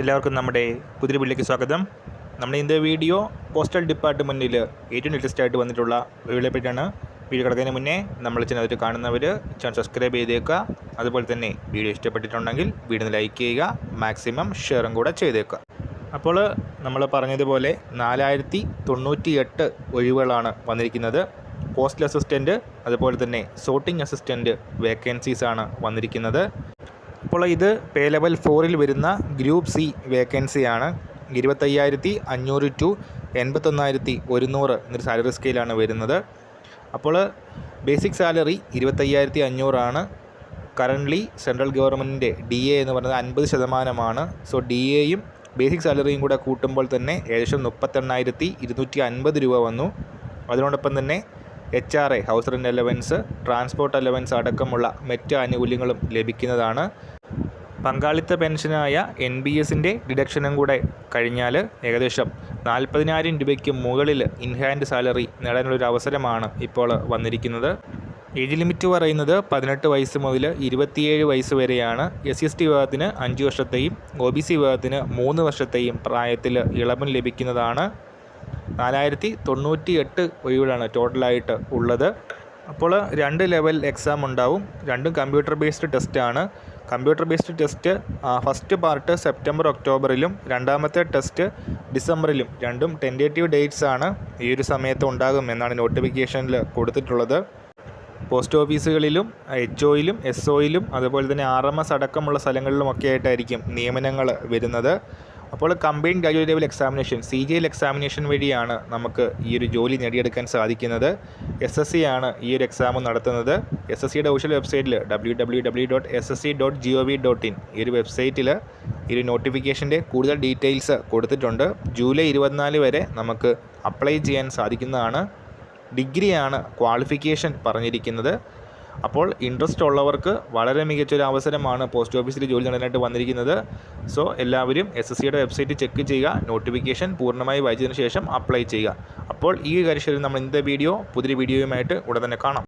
എല്ലാവർക്കും നമ്മുടെ പുതിയ വീഡിയോയിലേക്ക് സ്വാഗതം. നമ്മുടെ ഇന്നത്തെ വീഡിയോ പോസ്റ്റൽ ഡിപ്പാർട്ട്മെൻറ്റിൽ ഏറ്റവും ലേറ്റസ്റ്റ് ആയിട്ട് വന്നിട്ടുള്ള വീഡിയോയെ പറ്റിയാണ്. വീഡിയോ കിടക്കുന്നതിന് മുന്നേ നമ്മൾ ചാനൽ കാണുന്നവർ ചാനൽ സബ്സ്ക്രൈബ് ചെയ്തേക്കുക. അതുപോലെ തന്നെ വീഡിയോ ഇഷ്ടപ്പെട്ടിട്ടുണ്ടെങ്കിൽ വീഡിയോ ലൈക്ക് ചെയ്യുക, മാക്സിമം ഷെയറും കൂടെ ചെയ്തേക്കുക. അപ്പോൾ നമ്മൾ പറഞ്ഞതുപോലെ 4098 ഒഴിവുകളാണ് വന്നിരിക്കുന്നത്. പോസ്റ്റൽ അസിസ്റ്റൻറ്റ് അതുപോലെ തന്നെ സോർട്ടിംഗ് അസിസ്റ്റൻറ്റ് വേക്കൻസീസാണ് വന്നിരിക്കുന്നത്. അപ്പോൾ ഇത് പേ ലെവൽ 4 വരുന്ന ഗ്രൂപ്പ് സി വേക്കൻസിയാണ്. 25,500 ടു 81,100 എന്നൊരു സാലറി സ്കെയിലാണ് വരുന്നത്. അപ്പോൾ ബേസിക് സാലറി 25,500 ആണ്. കറൻ്റ്ലി സെൻട്രൽ ഗവൺമെൻറ്റിൻ്റെ DA എന്ന് പറയുന്നത് 50%. സോ DAയും ബേസിക് സാലറിയും കൂടെ കൂട്ടുമ്പോൾ തന്നെ ഏകദേശം 38,250 രൂപ വന്നു. അതിനോടൊപ്പം തന്നെ HRA house rent allowance, transport allowance അടക്കമുള്ള മറ്റ് ആനുകൂല്യങ്ങളും ലഭിക്കുന്നതാണ്. പങ്കാളിത്ത പെൻഷനായ NBSൻ്റെ ഡിഡക്ഷനും കൂടെ കഴിഞ്ഞാൽ ഏകദേശം 40,000 രൂപയ്ക്ക് മുകളിൽ ഇൻഹാൻഡ് സാലറി നേടാനുള്ളൊരു അവസരമാണ് ഇപ്പോൾ വന്നിരിക്കുന്നത്. ഏജ് ലിമിറ്റ് പറയുന്നത് 18 വയസ്സ് മുതൽ 27 വയസ്സ് വരെയാണ്. SC/ST വിഭാഗത്തിന് 5 വർഷത്തെയും OBC വിഭാഗത്തിന് 3 വർഷത്തെയും പ്രായത്തിൽ ഇളവും ലഭിക്കുന്നതാണ്. 4098 ഒഴിവുകളാണ് ടോട്ടലായിട്ട് ഉള്ളത്. അപ്പോൾ 2 ലെവൽ എക്സാം ഉണ്ടാവും. രണ്ടും കമ്പ്യൂട്ടർ ബേസ്ഡ് ടെസ്റ്റാണ്. Computer based test first part September ഒക്ടോബറിലും രണ്ടാമത്തെ ടെസ്റ്റ് ഡിസംബറിലും. രണ്ടും ടെൻറ്റേറ്റീവ് ഡേറ്റ്സ് ആണ്. ഈ ഒരു സമയത്ത് ഉണ്ടാകും എന്നാണ് നോട്ടിഫിക്കേഷനിൽ കൊടുത്തിട്ടുള്ളത്. പോസ്റ്റ് ഓഫീസുകളിലും HOയിലും SOയിലും അതുപോലെ തന്നെ RMS അടക്കമുള്ള സ്ഥലങ്ങളിലുമൊക്കെ ആയിട്ടായിരിക്കും നിയമനങ്ങൾ വരുന്നത്. അപ്പോൾ combined graduate level examination CGL examination വഴിയാണ് നമുക്ക് ഈ ഒരു ജോലി നേടിയെടുക്കാൻ സാധിക്കുന്നത്. SSC ആണ് ഈ ഒരു എക്സാം നടത്തുന്നത്. SSCയുടെ ഒഫീഷ്യൽ വെബ്സൈറ്റിൽ www.ssc.gov.in ഈ ഒരു വെബ്സൈറ്റിൽ ഈ ഒരു നോട്ടിഫിക്കേഷൻ്റെ കൂടുതൽ ഡീറ്റെയിൽസ് കൊടുത്തിട്ടുണ്ട്. ജൂലൈ 24 വരെ നമുക്ക് അപ്ലൈ ചെയ്യാൻ സാധിക്കുന്നതാണ്. ഡിഗ്രിയാണ് ക്വാളിഫിക്കേഷൻ പറഞ്ഞിരിക്കുന്നത്. അപ്പോൾ ഇൻട്രസ്റ്റ് ഉള്ളവർക്ക് വളരെ മികച്ചൊരു അവസരമാണ് പോസ്റ്റ് ഓഫീസിൽ ജോലി നേടാനായിട്ട് വന്നിരിക്കുന്നത്. സോ എല്ലാവരും SSCയുടെ വെബ്സൈറ്റ് ചെക്ക് ചെയ്യുക, നോട്ടിഫിക്കേഷൻ പൂർണ്ണമായി വായിച്ചതിന് ശേഷം അപ്ലൈ ചെയ്യുക. അപ്പോൾ ഈ കാര്യത്തിൽ നമ്മൾ ഇന്നത്തെ വീഡിയോ പുതിയ വീഡിയോയുമായിട്ട് ഉടൻ തന്നെ കാണാം.